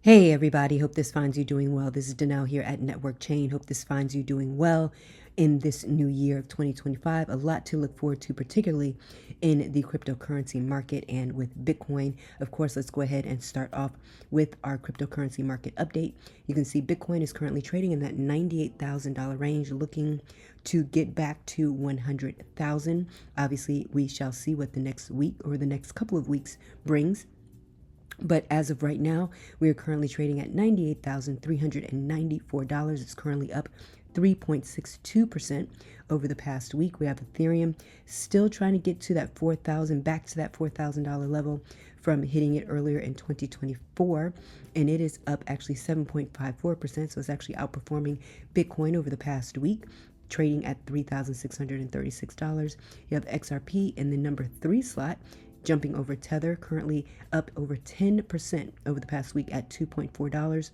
Hey everybody, hope this finds you doing well. This is Danelle here at Networkchain. Hope this finds you doing well in this new year of 2025. A lot to look forward to, particularly in the cryptocurrency market and with Bitcoin. Of course, let's go ahead and start off with our cryptocurrency market update. You can see Bitcoin is currently trading in that $98,000 range, looking to get back to 100,000. Obviously, we shall see what the next week or the next couple of weeks brings. But as of right now, we are currently trading at $98,394. It's currently up 3.62% over the past week. We have Ethereum still trying to get to that 4,000, back to that $4,000 level from hitting it earlier in 2024. And it is up actually 7.54%. So it's actually outperforming Bitcoin over the past week, trading at $3,636. You have XRP in the number 3 slot, jumping over Tether, currently up over 10% over the past week at $2.4.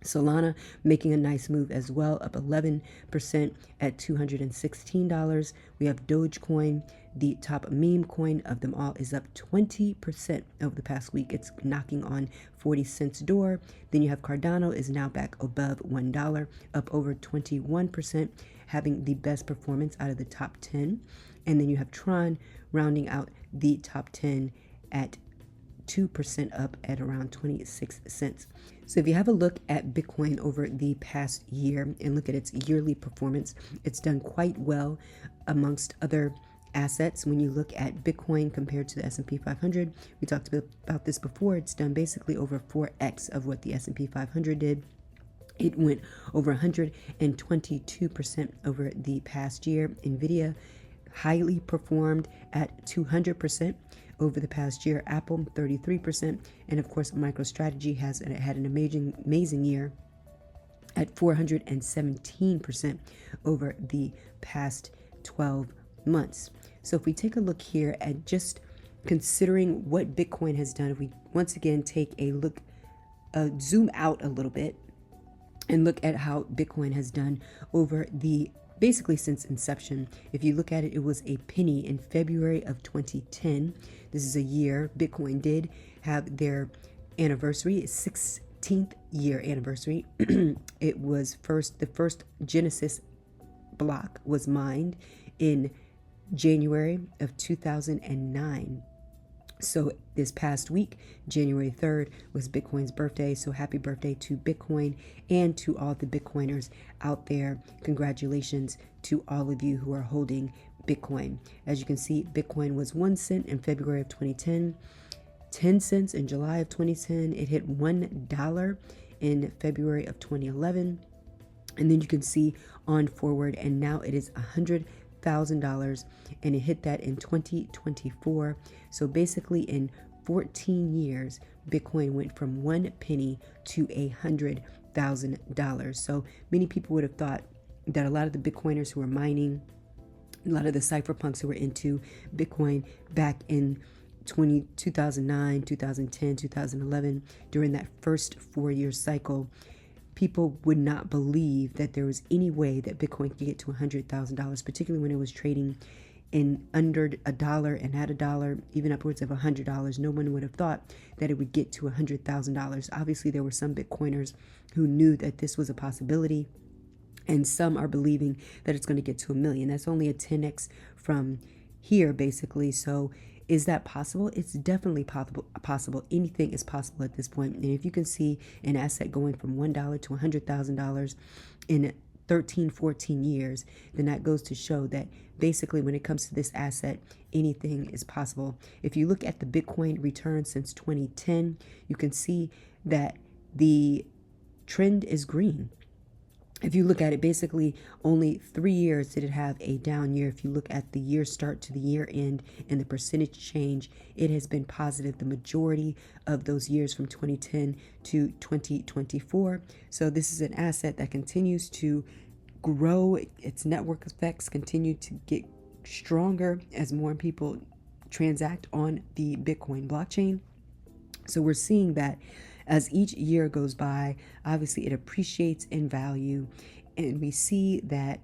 Solana making a nice move as well, up 11% at $216. We have Dogecoin, the top meme coin of them all, is up 20% over the past week. It's knocking on 40 cents door. Then you have Cardano is now back above $1, up over 21%, having the best performance out of the top 10. And then you have Tron rounding out the top 10 at 2% up at around 26 cents. So if you have a look at Bitcoin over the past year and look at its yearly performance, it's done quite well amongst other assets. When you look at Bitcoin compared to the S&P 500, we talked about this before. It's done basically over 4x of what the S&P 500 did. It went over 122% over the past year. NVIDIA highly performed at 200% over the past year. Apple 33%, and of course MicroStrategy has had an amazing year at 417% over the past 12 months. So if we take a look here at just considering what Bitcoin has done, if we once again take a look, zoom out a little bit and look at how Bitcoin has done over the basically since inception. If you look at it, it was a penny in February of 2010. This is a year Bitcoin did have their anniversary, 16th year anniversary. It was the first Genesis block was mined in January of 2009. So this past week, January 3rd, was Bitcoin's birthday. So happy birthday to Bitcoin and to all the Bitcoiners out there. Congratulations to all of you who are holding Bitcoin. As you can see, Bitcoin was 1 cent in February of 2010, 10 cents in July of 2010. It hit $1 in February of 2011. And then you can see on forward, and now it is $100,000, and it hit that in 2024. So basically in 14 years, Bitcoin went from 1 penny to $100,000. So many people would have thought that a lot of the Bitcoiners who were mining, a lot of the cypherpunks who were into Bitcoin back in 2009, 2010, 2011, during that first 4-year cycle, people would not believe that there was any way that Bitcoin could get to $100,000, particularly when it was trading in under $1 and at $1, even upwards of $100. No one would have thought that it would get to $100,000. Obviously, there were some Bitcoiners who knew that this was a possibility, and some are believing that it's going to get to $1 million. That's only a 10x from here, basically. So is that possible? It's definitely possible. Anything is possible at this point. And if you can see an asset going from $1 to $100,000 in 13, 14 years, then that goes to show that basically when it comes to this asset, anything is possible. If you look at the Bitcoin return since 2010, you can see that the trend is green. If you look at it, basically only 3 years did it have a down year. If you look at the year start to the year end and the percentage change, it has been positive the majority of those years from 2010 to 2024. So this is an asset that continues to grow. Its network effects continue to get stronger as more people transact on the Bitcoin blockchain. So we're seeing that as each year goes by, obviously it appreciates in value, and we see that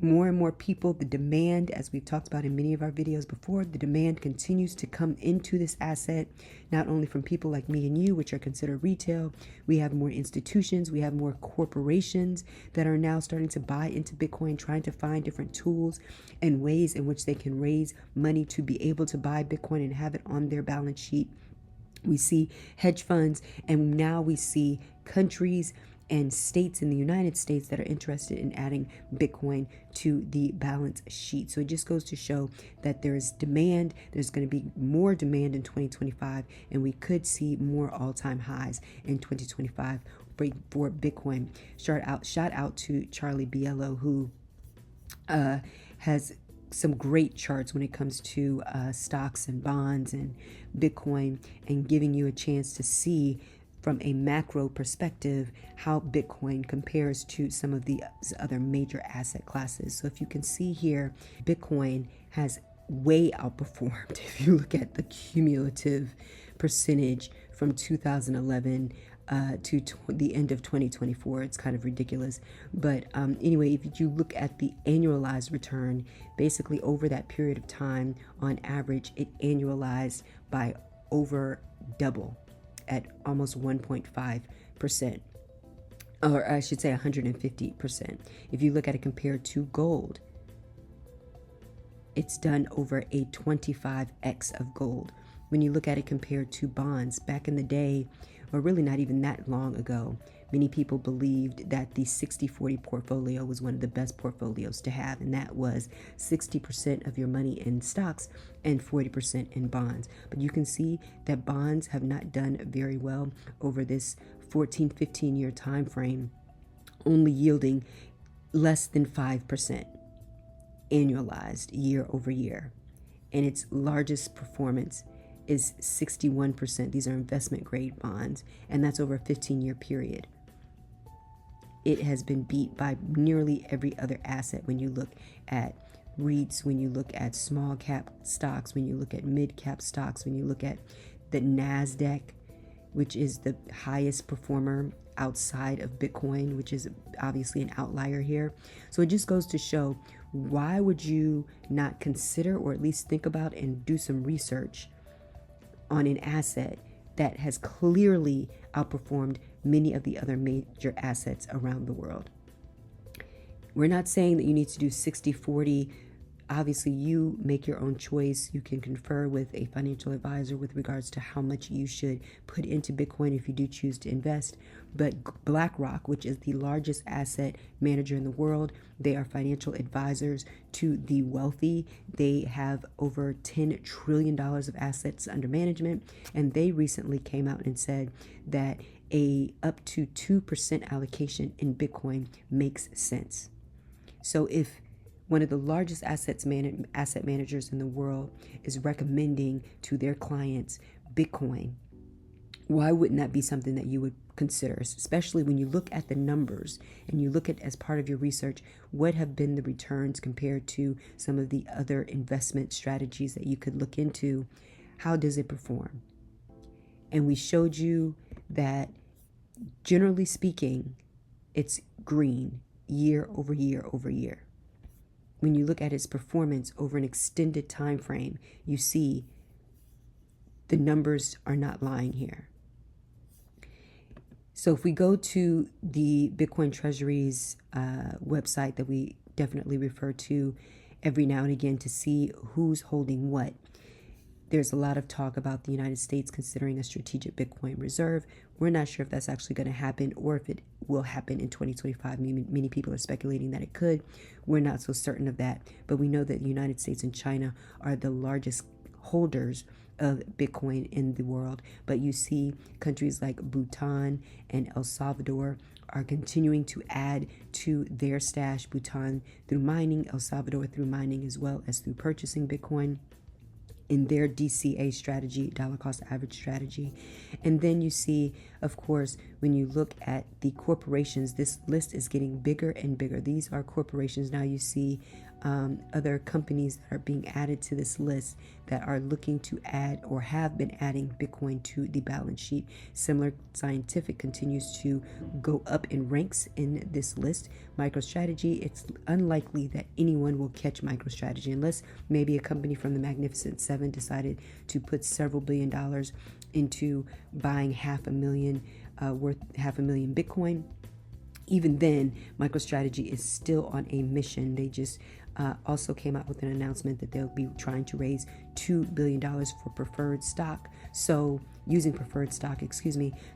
more and more people, the demand, as we've talked about in many of our videos before, the demand continues to come into this asset, not only from people like me and you, which are considered retail. We have more institutions, we have more corporations that are now starting to buy into Bitcoin, trying to find different tools and ways in which they can raise money to be able to buy Bitcoin and have it on their balance sheet. We see hedge funds, and now we see countries and states in the United States that are interested in adding Bitcoin to the balance sheet. So it just goes to show that there is demand. There's going to be more demand in 2025, and we could see more all-time highs in 2025 for Bitcoin. Shout out to Charlie Biello, who has some great charts when it comes to stocks and bonds and Bitcoin, and giving you a chance to see from a macro perspective how Bitcoin compares to some of the other major asset classes. So if you can see here, Bitcoin has way outperformed. If you look at the cumulative percentage from 2011 to the end of 2024, it's kind of ridiculous. But anyway, if you look at the annualized return, basically over that period of time, on average, it annualized by over double, at almost 1.5%, or I should say 150%. If you look at it compared to gold, it's done over a 25x of gold. When you look at it compared to bonds, back in the day, or really not even that long ago, many people believed that the 60-40 portfolio was one of the best portfolios to have, and that was 60% of your money in stocks and 40% in bonds. But you can see that bonds have not done very well over this 14-15 year time frame, only yielding less than 5% annualized year over year. And its largest performance is 61%. These are investment grade bonds, and that's over a 15-year period. It has been beat by nearly every other asset when you look at REITs, when you look at small cap stocks, when you look at mid cap stocks, when you look at the NASDAQ, which is the highest performer outside of Bitcoin, which is obviously an outlier here. So it just goes to show, why would you not consider, or at least think about and do some research on an asset that has clearly outperformed many of the other major assets around the world? We're not saying that you need to do 60-40. Obviously, you make your own choice. You can confer with a financial advisor with regards to how much you should put into Bitcoin if you do choose to invest. But BlackRock, which is the largest asset manager in the world, they are financial advisors to the wealthy. They have over $10 trillion of assets under management. And they recently came out and said that a up to 2% allocation in Bitcoin makes sense. So if one of the largest asset managers in the world is recommending to their clients Bitcoin, why wouldn't that be something that you would consider, especially when you look at the numbers and you look at, as part of your research, what have been the returns compared to some of the other investment strategies that you could look into? How does it perform? And we showed you that, generally speaking, it's green year over year over year. When you look at its performance over an extended time frame, you see the numbers are not lying here. So if we go to the Bitcoin Treasury's website that we definitely refer to every now and again to see who's holding what, there's a lot of talk about the United States considering a strategic Bitcoin reserve. We're not sure if that's actually going to happen or if it will happen in 2025. Many people are speculating that it could. We're not so certain of that, but we know that the United States and China are the largest holders of Bitcoin in the world. But you see countries like Bhutan and El Salvador are continuing to add to their stash. Bhutan through mining, El Salvador through mining, as well as through purchasing Bitcoin in their DCA strategy, dollar cost average strategy. And then you see, of course, when you look at the corporations, this list is getting bigger and bigger. These are corporations. Now you see other companies that are being added to this list that are looking to add or have been adding Bitcoin to the balance sheet. Similar Scientific continues to go up in ranks in this list. MicroStrategy, it's unlikely that anyone will catch MicroStrategy unless maybe a company from the Magnificent Seven decided to put several $billions into buying worth 500,000 Bitcoin. Even then, MicroStrategy is still on a mission. They just also came out with an announcement that they'll be trying to raise $2 billion for preferred stock. So using preferred stock,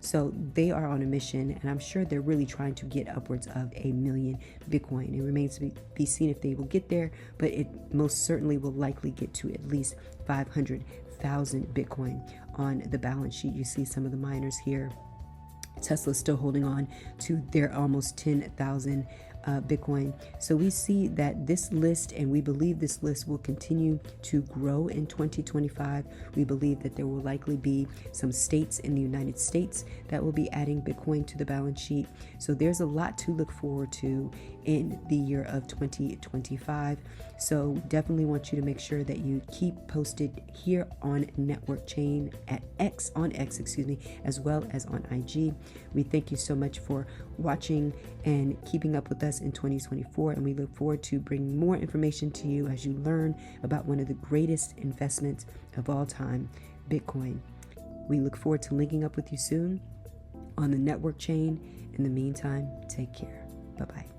So they are on a mission, and I'm sure they're really trying to get upwards of 1 million Bitcoin. It remains to be seen if they will get there, but it most certainly will likely get to at least 500,000 Bitcoin on the balance sheet. You see some of the miners here. Tesla's still holding on to their almost 10,000 Bitcoin. So we see that this list, and we believe this list will continue to grow in 2025. We believe that there will likely be some states in the United States that will be adding Bitcoin to the balance sheet. So there's a lot to look forward to in the year of 2025. So definitely want you to make sure that you keep posted here on Networkchain at X, as well as on IG. We thank you so much for watching and keeping up with us in 2024, and we look forward to bringing more information to you as you learn about one of the greatest investments of all time, Bitcoin. We look forward to linking up with you soon on the Networkchain. In the meantime, take care. Bye-bye.